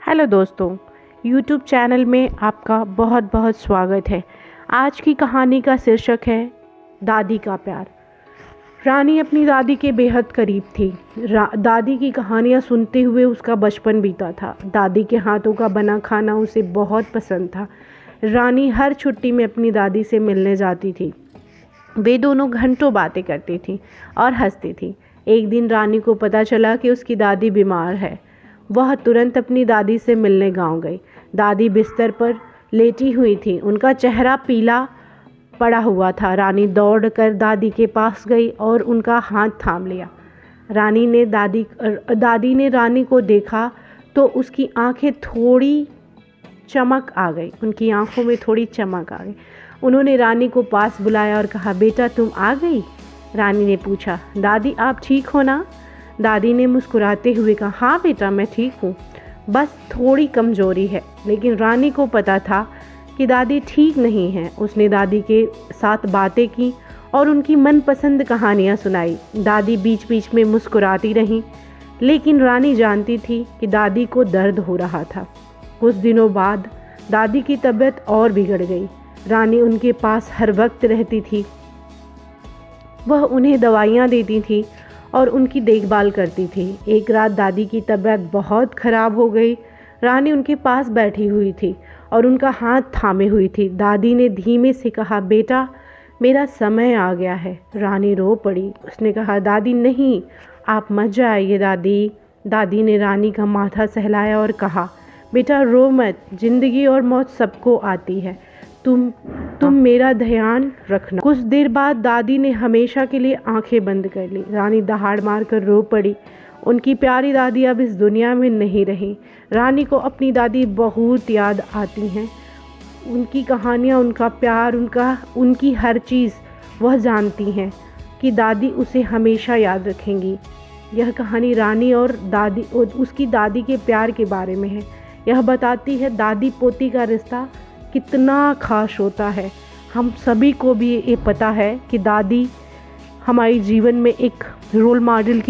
Hello दोस्तों, YouTube channel में आपका बहुत बहुत स्वागत है। आज की कहानी का शीर्षक है दादी का प्यार। रानी अपनी दादी के बेहद करीब थी। दादी की कहानियाँ सुनते हुए उसका बचपन बीता था। दादी के हाथों का बना खाना उसे बहुत पसंद था। रानी हर छुट्टी में अपनी दादी से मिलने जाती थी। वे दोनों घंटों बातें करती थीं और हंसती थीं। एक दिन रानी को पता चला कि उसकी दादी बीमार है। वह तुरंत अपनी दादी से मिलने गांव गई। दादी बिस्तर पर लेटी हुई थी, उनका चेहरा पीला पड़ा हुआ था। रानी दौड़कर दादी के पास गई और उनका हाथ थाम लिया। दादी ने रानी को देखा तो उसकी आंखें थोड़ी चमक आ गई। उनकी आंखों में थोड़ी चमक आ गई। उन्होंने रानी को पास बुलाया और कहा, बेटा तुम आ गई? रानी ने पूछा, दादी आप ठीक हो ना? दादी ने मुस्कुराते हुए कहा, हाँ बेटा मैं ठीक हूँ, बस थोड़ी कमज़ोरी है। लेकिन रानी को पता था कि दादी ठीक नहीं है। उसने दादी के साथ बातें की और उनकी मनपसंद कहानियाँ सुनाई। दादी बीच बीच में मुस्कुराती रहीं, लेकिन रानी जानती थी कि दादी को दर्द हो रहा था। कुछ दिनों बाद दादी की तबीयत और बिगड़ गई। रानी उनके पास हर वक्त रहती थी। वह उन्हें दवाइयाँ देती थी और उनकी देखभाल करती थी। एक रात दादी की तबीयत बहुत ख़राब हो गई। रानी उनके पास बैठी हुई थी और उनका हाथ थामे हुई थी। दादी ने धीमे से कहा, बेटा मेरा समय आ गया है। रानी रो पड़ी। उसने कहा, दादी नहीं, आप मत जाइए दादी। दादी ने रानी का माथा सहलाया और कहा, बेटा रो मत, ज़िंदगी और मौत सबको आती है, तुम मेरा ध्यान रखना। कुछ देर बाद दादी ने हमेशा के लिए आंखें बंद कर ली। रानी दहाड़ मारकर रो पड़ी। उनकी प्यारी दादी अब इस दुनिया में नहीं रही। रानी को अपनी दादी बहुत याद आती हैं। उनकी कहानियाँ, उनका प्यार, उनकी हर चीज़ वह जानती हैं कि दादी उसे हमेशा याद रखेंगी। यह कहानी रानी और उसकी दादी के प्यार के बारे में है। यह बताती है दादी पोती का रिश्ता कितना खास होता है। हम सभी को भी ये पता है कि दादी हमारे जीवन में एक रोल मॉडल की